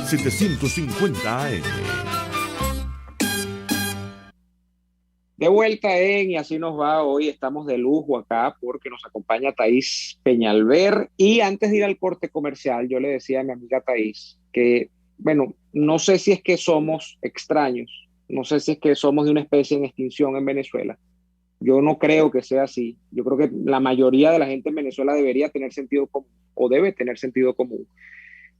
750 AM. De vuelta en Y Así Nos Va. Hoy estamos de lujo acá porque nos acompaña Thaís Peñalver. Y antes de ir al corte comercial, yo le decía a mi amiga Thaís que, bueno, no sé si es que somos extraños, no sé si es que somos de una especie en extinción en Venezuela. Yo no creo que sea así. Yo creo que la mayoría de la gente en Venezuela debería tener sentido común o debe tener sentido común.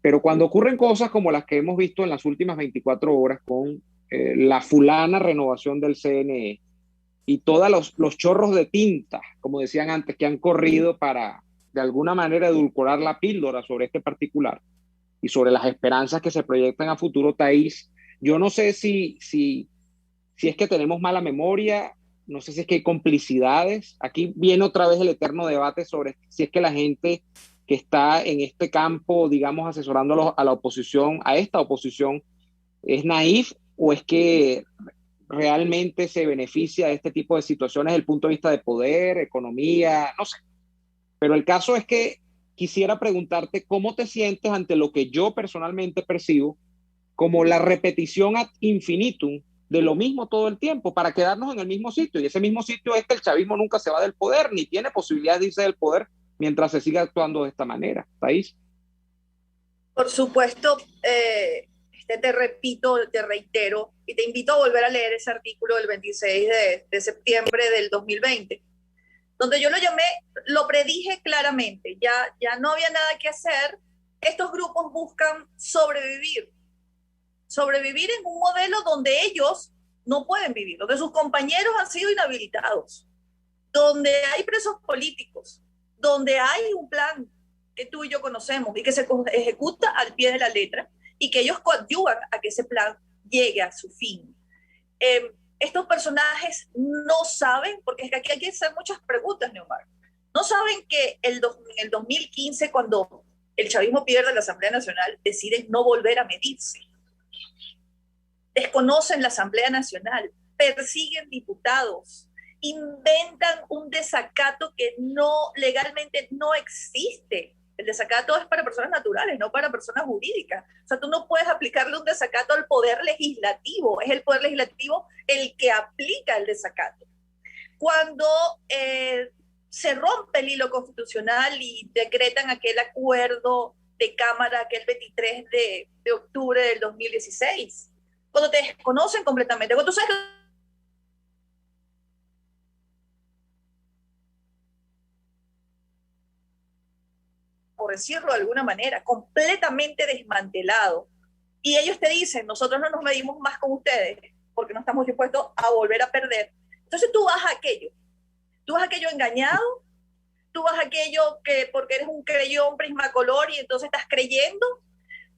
Pero cuando ocurren cosas como las que hemos visto en las últimas 24 horas con la fulana renovación del CNE y todos los chorros de tinta, como decían antes, que han corrido para de alguna manera edulcorar la píldora sobre este particular y sobre las esperanzas que se proyectan a futuro, Thaís, yo no sé si es que tenemos mala memoria. No sé si es que hay complicidades. Aquí viene otra vez el eterno debate sobre si es que la gente que está en este campo, digamos, asesorando a la oposición, a esta oposición, es naif o es que realmente se beneficia de este tipo de situaciones desde el punto de vista de poder, economía, no sé. Pero el caso es que quisiera preguntarte cómo te sientes ante lo que yo personalmente percibo como la repetición ad infinitum de lo mismo todo el tiempo, para quedarnos en el mismo sitio. Y ese mismo sitio es que el chavismo nunca se va del poder, ni tiene posibilidad de irse del poder mientras se siga actuando de esta manera. Thaís. Por supuesto, te repito, te reitero, y te invito a volver a leer ese artículo del 26 de septiembre del 2020, donde yo lo predije claramente. Ya no había nada que hacer. Estos grupos buscan sobrevivir en un modelo donde ellos no pueden vivir, donde sus compañeros han sido inhabilitados, donde hay presos políticos, donde hay un plan que tú y yo conocemos y que se ejecuta al pie de la letra y que ellos coadyuvan a que ese plan llegue a su fin. Estos personajes no saben, porque es que aquí hay que hacer muchas preguntas, Neomar, no saben que en el 2015, cuando el chavismo pierde la Asamblea Nacional, deciden no volver a medirse. Desconocen la Asamblea Nacional, persiguen diputados, inventan un desacato que legalmente no existe. El desacato es para personas naturales, no para personas jurídicas. O sea, tú no puedes aplicarle un desacato al poder legislativo. Es el poder legislativo el que aplica el desacato. Cuando se rompe el hilo constitucional y decretan aquel acuerdo de Cámara, aquel 23 de octubre del 2016, cuando te desconocen completamente, cuando tú sabes que por decirlo de alguna manera, completamente desmantelado, y ellos te dicen, nosotros no nos medimos más con ustedes porque no estamos dispuestos a volver a perder. Entonces tú vas a aquello engañado, tú vas a aquello que porque eres un creyón prismacolor y entonces estás creyendo,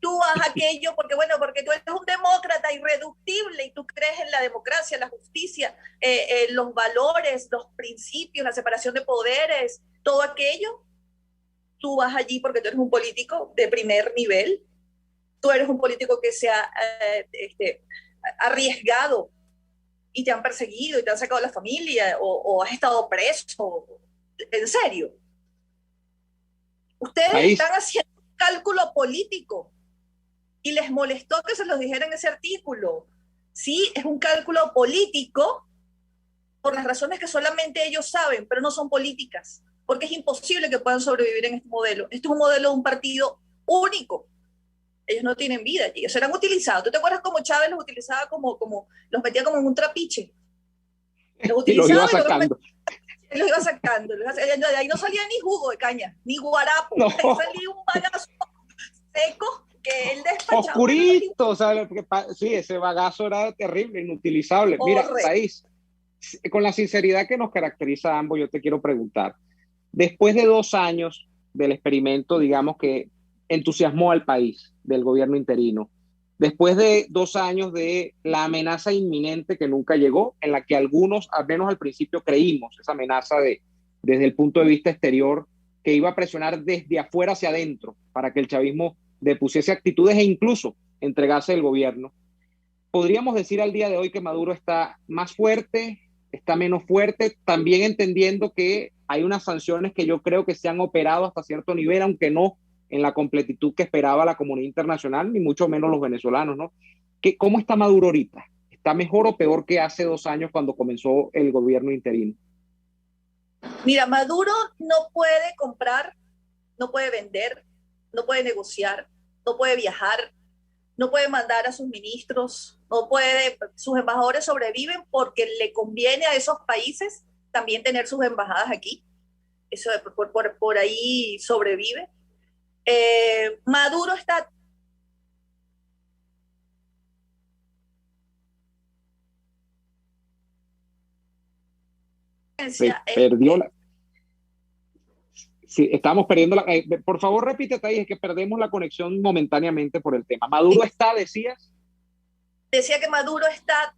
tú vas a aquello porque tú eres un demócrata irreductible y tú crees en la democracia, la justicia, los valores, los principios, la separación de poderes, todo aquello. Tú vas allí porque tú eres un político de primer nivel, tú eres un político que se ha arriesgado y te han perseguido y te han sacado de la familia o has estado preso. En serio. Ustedes están haciendo un cálculo político y les molestó que se los dijera en ese artículo. Sí, es un cálculo político por las razones que solamente ellos saben, pero no son políticas, porque es imposible que puedan sobrevivir en este modelo. Este es un modelo de un partido único. Ellos no tienen vida allí, ellos serán utilizados. ¿Tú te acuerdas cómo Chávez los utilizaba los metía como en un trapiche? Los utilizaba y los iba sacando. Los iba sacando. De ahí no salía ni jugo de caña, ni guarapo. No. Ahí salía un bagazo seco que él despachaba. Oscurito, o sea, sí, ese bagazo era terrible, inutilizable. Mira, Thaís, con la sinceridad que nos caracteriza a ambos, yo te quiero preguntar, después de 2 años del experimento, digamos, que entusiasmó al país del gobierno interino, después de 2 años de la amenaza inminente que nunca llegó, en la que algunos, al menos al principio, creímos esa amenaza desde el punto de vista exterior, que iba a presionar desde afuera hacia adentro para que el chavismo depusiese actitudes e incluso entregase el gobierno. ¿Podríamos decir al día de hoy que Maduro está más fuerte, está menos fuerte, también entendiendo que hay unas sanciones que yo creo que se han operado hasta cierto nivel, aunque no en la completitud que esperaba la comunidad internacional, ni mucho menos los venezolanos, ¿no? ¿Cómo está Maduro ahorita? ¿Está mejor o peor que hace 2 años cuando comenzó el gobierno interino? Mira, Maduro no puede comprar, no puede vender, no puede negociar, no puede viajar, no puede mandar a sus ministros, sus embajadores sobreviven porque le conviene a esos países también tener sus embajadas aquí. Eso por ahí sobrevive. Maduro está... Perdió la... Sí, estamos perdiendo la... por favor, repítete ahí, es que perdemos la conexión momentáneamente por el tema. ¿Maduro está, decías? Decía que Maduro está...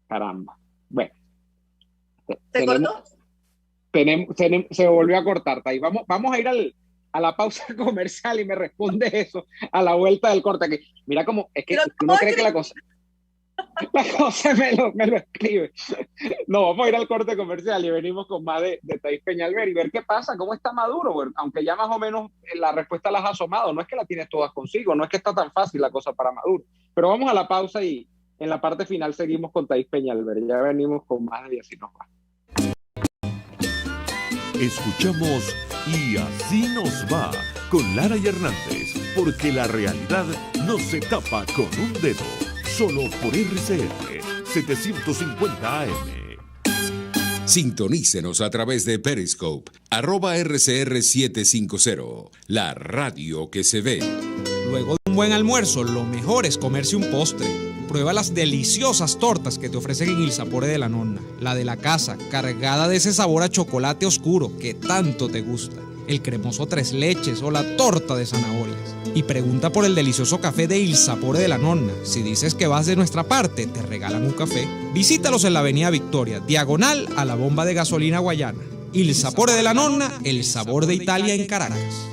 Caramba. Bueno. ¿Se cortó? Se volvió a cortar, Thaís. Vamos a ir a la pausa comercial y me responde eso a la vuelta del corte. Que, mira cómo, es que uno cree que la cosa me lo escribe. No, vamos a ir al corte comercial y venimos con más de Thaís Peñalver y ver qué pasa, cómo está Maduro. Bueno, aunque ya más o menos la respuesta la has asomado, no es que la tienes todas consigo, no es que está tan fácil la cosa para Maduro. Pero vamos a la pausa y en la parte final seguimos con Thaís Peñalver. Ya venimos con más de Así Nos Va. Escuchamos Y Así Nos Va con Lara y Hernández, porque la realidad no se tapa con un dedo, solo por RCR 750 AM. Sintonícenos a través de Periscope, @RCR750, la radio que se ve. Luego de un buen almuerzo, lo mejor es comerse un postre. Prueba las deliciosas tortas que te ofrecen en Il Sapore de la Nonna. La de la casa, cargada de ese sabor a chocolate oscuro que tanto te gusta. El cremoso 3 leches o la torta de zanahorias. Y pregunta por el delicioso café de Il Sapore de la Nonna. Si dices que vas de nuestra parte, te regalan un café. Visítalos en la avenida Victoria, diagonal a la bomba de gasolina Guayana. Il Sapore de la Nonna, el sabor de Italia en Caracas.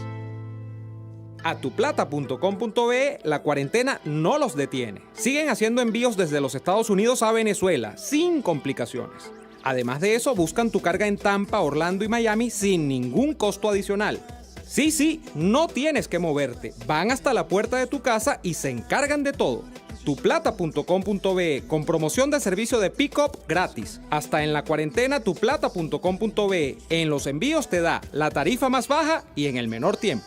Atuplata.com.be, la cuarentena no los detiene. Siguen haciendo envíos desde los Estados Unidos a Venezuela sin complicaciones. Además de eso, buscan tu carga en Tampa, Orlando y Miami sin ningún costo adicional. Sí, no tienes que moverte. Van hasta la puerta de tu casa y se encargan de todo. Tuplata.com.be, con promoción de servicio de pick-up gratis. Hasta en la cuarentena, tuplata.com.be. En los envíos te da la tarifa más baja y en el menor tiempo.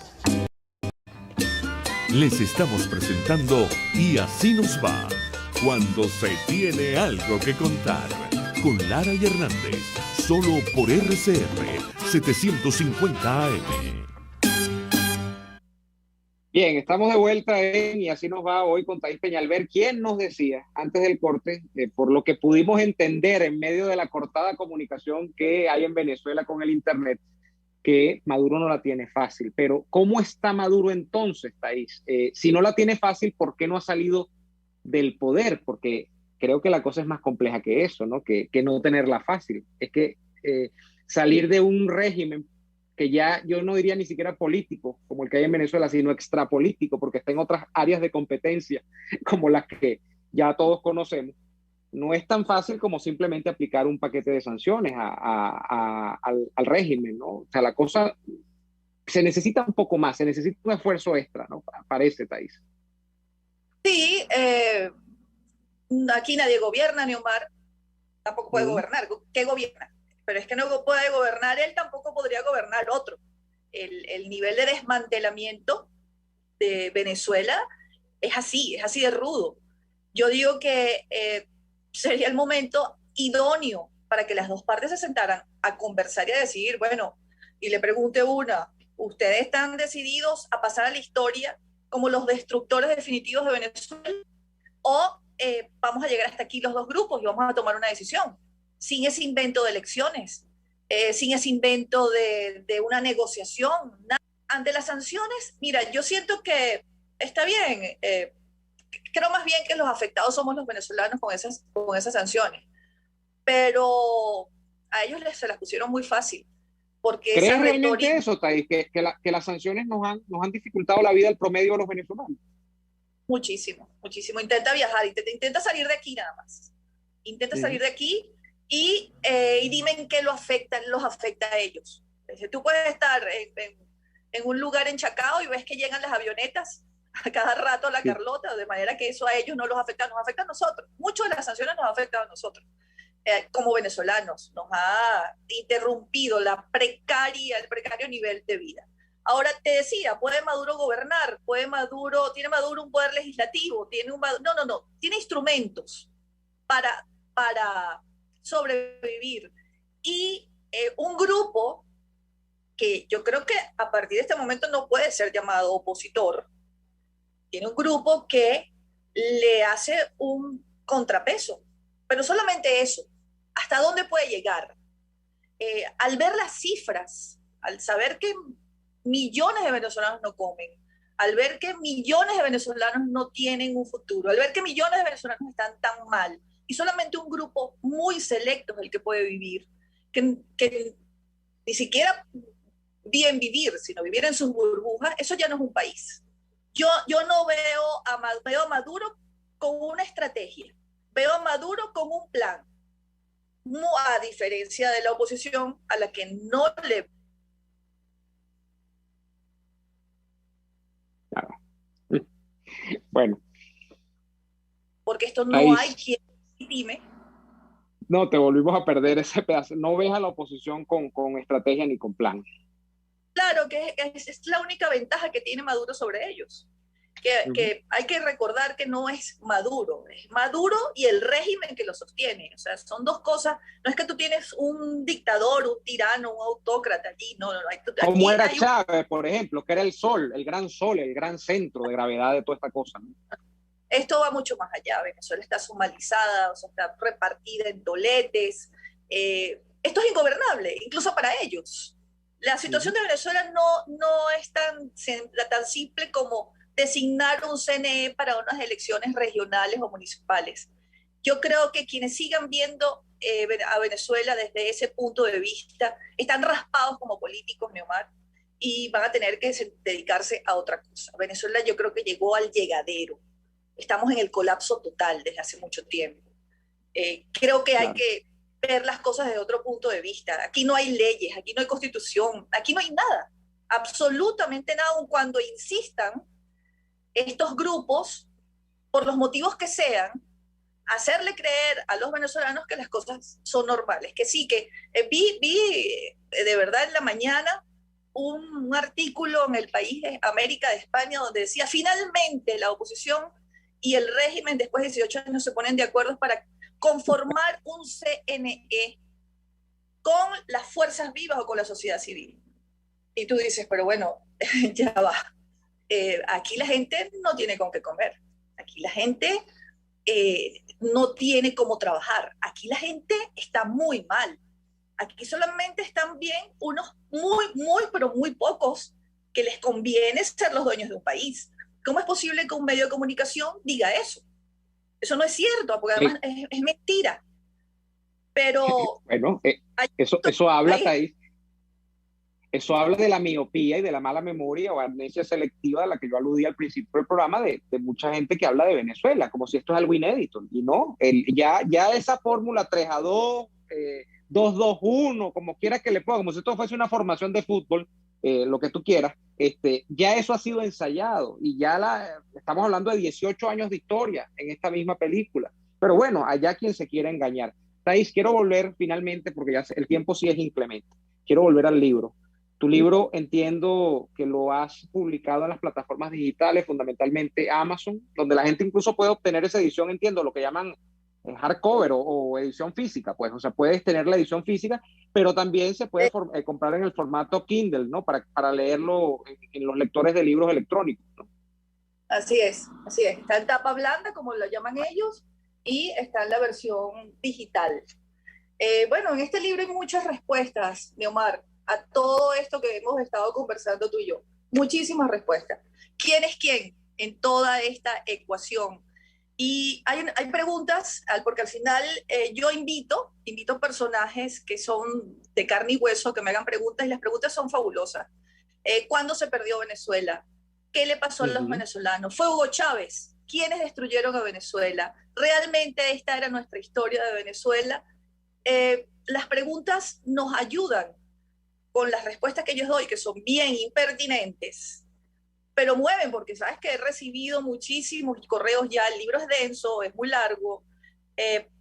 Les estamos presentando Y Así Nos Va, cuando se tiene algo que contar, con Lara y Hernández, solo por RCR 750 AM. Bien, estamos de vuelta Y Así Nos Va hoy con Thaís Peñalver, quien nos decía antes del corte, por lo que pudimos entender en medio de la cortada comunicación que hay en Venezuela con el Internet, que Maduro no la tiene fácil. Pero ¿cómo está Maduro entonces, Thaís? Si no la tiene fácil, ¿por qué no ha salido del poder? Porque creo que la cosa es más compleja que eso, ¿no? Que no tenerla fácil. Es que salir de un régimen que ya yo no diría ni siquiera político, como el que hay en Venezuela, sino extrapolítico, porque está en otras áreas de competencia, como las que ya todos conocemos, no es tan fácil como simplemente aplicar un paquete de sanciones al régimen, ¿no? O sea, la cosa se necesita un poco más, se necesita un esfuerzo extra, ¿no? Parece, Thais. Sí, aquí nadie gobierna, ni Omar tampoco puede gobernar. ¿Qué gobierna? Pero es que no puede gobernar él, tampoco podría gobernar otro. El nivel de desmantelamiento de Venezuela es así de rudo. Yo digo que sería el momento idóneo para que las dos partes se sentaran a conversar y a decidir, bueno, y le pregunte una, ¿ustedes están decididos a pasar a la historia como los destructores definitivos de Venezuela? ¿O vamos a llegar hasta aquí los dos grupos y vamos a tomar una decisión? Sin ese invento de elecciones, sin ese invento de una negociación. Ante las sanciones, mira, yo siento que está bien. Creo más bien que los afectados somos los venezolanos con esas sanciones. Pero a ellos se las pusieron muy fácil. Porque ¿crees realmente eso, Thais? Que las sanciones nos han dificultado la vida al promedio de los venezolanos. Muchísimo, muchísimo. Intenta viajar, intenta salir de aquí nada más. Intenta salir de aquí y dime en qué los afecta a ellos. Tú puedes estar en un lugar en Chacao y ves que llegan las avionetas a cada rato a la Carlota, de manera que eso a ellos no los afecta, nos afecta a nosotros. Muchas de las sanciones nos afectan a nosotros. Como venezolanos, nos ha interrumpido el precario nivel de vida. Ahora te decía, ¿puede Maduro gobernar? ¿Tiene Maduro un poder legislativo? No, tiene instrumentos para sobrevivir. Y un grupo que yo creo que a partir de este momento no puede ser llamado opositor, tiene un grupo que le hace un contrapeso, pero solamente eso. ¿Hasta dónde puede llegar? Al ver las cifras, al saber que millones de venezolanos no comen, al ver que millones de venezolanos no tienen un futuro, al ver que millones de venezolanos están tan mal, y solamente un grupo muy selecto es el que puede vivir, que ni siquiera bien vivir, sino vivir en sus burbujas, eso ya no es un país. Yo no veo a Maduro con una estrategia, veo a Maduro con un plan, a diferencia de la oposición a la que no le... Bueno. Porque esto no hay quien legitime. No, te volvimos a perder ese pedazo. No ves a la oposición con estrategia ni con plan. Claro, que es la única ventaja que tiene Maduro sobre ellos. Que hay que recordar que no es Maduro y el régimen que lo sostiene. O sea, son dos cosas. No es que tú tienes un dictador, un tirano, un autócrata allí. No. Como era Chávez, por ejemplo, que era el gran sol, el gran centro de gravedad de toda esta cosa, ¿no? Esto va mucho más allá. Venezuela está somalizada, o sea, está repartida en toletes. Esto es ingobernable, incluso para ellos. La situación de Venezuela no es tan simple como designar un CNE para unas elecciones regionales o municipales. Yo creo que quienes sigan viendo a Venezuela desde ese punto de vista están raspados como políticos, Neomar, y van a tener que dedicarse a otra cosa. Venezuela yo creo que llegó al llegadero. Estamos en el colapso total desde hace mucho tiempo. Creo que hay que ver las cosas desde otro punto de vista. Aquí no hay leyes, aquí no hay constitución, aquí no hay nada, absolutamente nada, aun cuando insistan estos grupos, por los motivos que sean, hacerle creer a los venezolanos que las cosas son normales. Que sí, que vi de verdad en la mañana un artículo en El País de América de España donde decía, finalmente la oposición y el régimen después de 18 años se ponen de acuerdo para conformar un CNE con las fuerzas vivas o con la sociedad civil. Y tú dices, pero bueno, ya va. Aquí la gente no tiene con qué comer. Aquí la gente no tiene cómo trabajar. Aquí la gente está muy mal. Aquí solamente están bien unos pero muy pocos que les conviene ser los dueños de un país. ¿Cómo es posible que un medio de comunicación diga eso? Eso no es cierto, porque además es mentira. Pero... Bueno, eso habla, Thais. Eso habla de la miopía y de la mala memoria o amnesia selectiva a la que yo aludí al principio del programa de mucha gente que habla de Venezuela, como si esto es algo inédito. Y no, ya esa fórmula 3-2, 2-2-1, como quiera que le ponga, como si esto fuese una formación de fútbol, lo que tú quieras, ya eso ha sido ensayado y estamos hablando de 18 años de historia en esta misma película. Pero bueno, allá quien se quiera engañar. Thais, quiero volver finalmente, porque ya el tiempo sí es inclemente, quiero volver al libro. Tu libro entiendo que lo has publicado en las plataformas digitales, fundamentalmente Amazon, donde la gente incluso puede obtener esa edición, entiendo, lo que llaman hardcover o edición física, pues, o sea, puedes tener la edición física, pero también se puede comprar en el formato Kindle, ¿no? Para leerlo en los lectores de libros electrónicos, ¿no? Así es. Está en tapa blanda, como lo llaman ellos, y está en la versión digital. Bueno, en este libro hay muchas respuestas, Neomar, a todo esto que hemos estado conversando tú y yo. Muchísimas respuestas. ¿Quién es quién en toda esta ecuación? Y hay preguntas, porque al final yo invito personajes que son de carne y hueso que me hagan preguntas, y las preguntas son fabulosas. ¿Cuándo se perdió Venezuela? ¿Qué le pasó a los venezolanos? ¿Fue Hugo Chávez? ¿Quiénes destruyeron a Venezuela? ¿Realmente esta era nuestra historia de Venezuela? Las preguntas nos ayudan con las respuestas que yo doy, que son bien impertinentes, pero mueven, porque sabes que he recibido muchísimos correos ya, el libro es denso, es muy largo,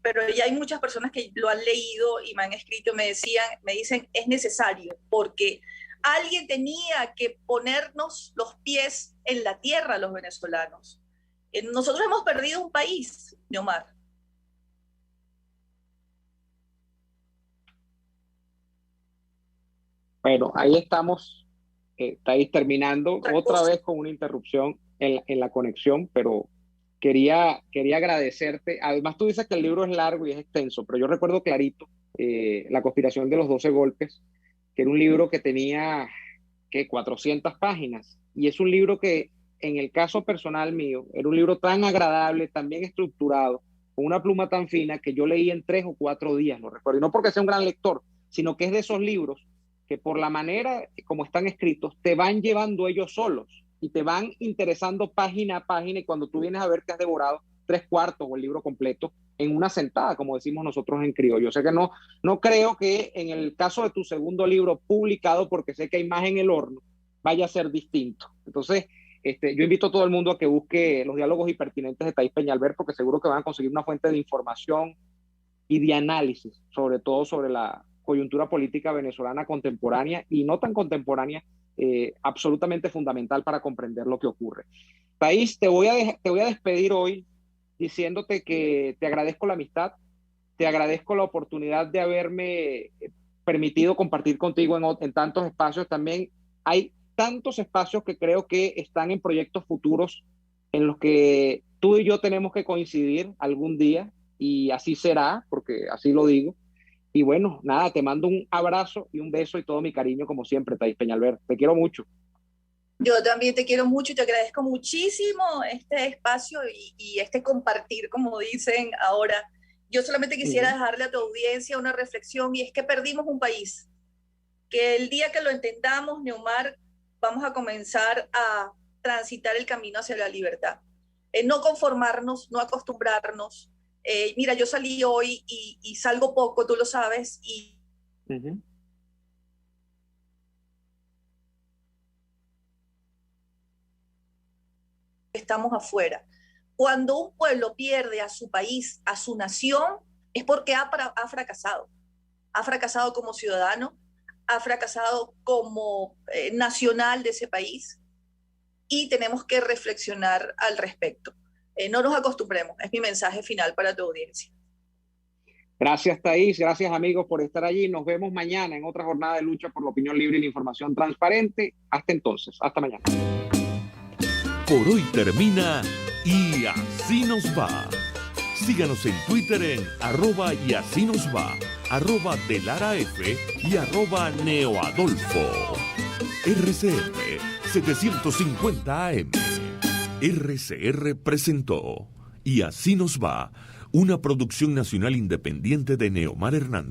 pero ya hay muchas personas que lo han leído y me han escrito y me dicen, es necesario, porque alguien tenía que ponernos los pies en la tierra a los venezolanos. Nosotros hemos perdido un país, Neomar. Bueno, ahí estamos, estáis terminando otra vez con una interrupción en la conexión, pero quería agradecerte. Además, tú dices que el libro es largo y es extenso, pero yo recuerdo clarito La conspiración de los 12 golpes, que era un libro que tenía 400 páginas, y es un libro que, en el caso personal mío, era un libro tan agradable, tan bien estructurado, con una pluma tan fina, que yo leí en 3 o 4 días, lo recuerdo, y no porque sea un gran lector, sino que es de esos libros que por la manera como están escritos te van llevando ellos solos y te van interesando página a página, y cuando tú vienes a ver te has devorado 3/4 o el libro completo en una sentada, como decimos nosotros en criollo. Yo sé que no creo que en el caso de tu segundo libro publicado, porque sé que hay más en el horno, vaya a ser distinto. Entonces, yo invito a todo el mundo a que busque los diálogos impertinentes de Thais Peñalver, porque seguro que van a conseguir una fuente de información y de análisis, sobre todo sobre la coyuntura política venezolana contemporánea y no tan contemporánea, absolutamente fundamental para comprender lo que ocurre. Thais, te voy a despedir hoy diciéndote que te agradezco la amistad, te agradezco la oportunidad de haberme permitido compartir contigo en tantos espacios. También hay tantos espacios que creo que están en proyectos futuros en los que tú y yo tenemos que coincidir algún día, y así será, porque así lo digo. Y bueno, nada, te mando un abrazo y un beso y todo mi cariño, como siempre, Thais Peñalver. Te quiero mucho. Yo también te quiero mucho y te agradezco muchísimo este espacio y este compartir, como dicen ahora. Yo solamente quisiera dejarle a tu audiencia una reflexión, y es que perdimos un país, que el día que lo entendamos, Neomar, vamos a comenzar a transitar el camino hacia la libertad. No conformarnos, no acostumbrarnos. Mira, yo salí hoy y salgo poco, tú lo sabes, y estamos afuera. Cuando un pueblo pierde a su país, a su nación, es porque ha fracasado. Ha fracasado como ciudadano, ha fracasado como nacional de ese país, y tenemos que reflexionar al respecto. No nos acostumbremos, es mi mensaje final para tu audiencia. Gracias, Thais, gracias amigos por estar allí. Nos vemos mañana en otra jornada de lucha por la opinión libre y la información transparente. Hasta entonces, hasta mañana. Por hoy termina Y Así Nos Va. Síganos en Twitter en @YASÍNOSVA, @DeLaraF y @NeoAdolfo. RCR 750 AM. RCR presentó Y Así Nos Va, una producción nacional independiente de Neomar Hernández.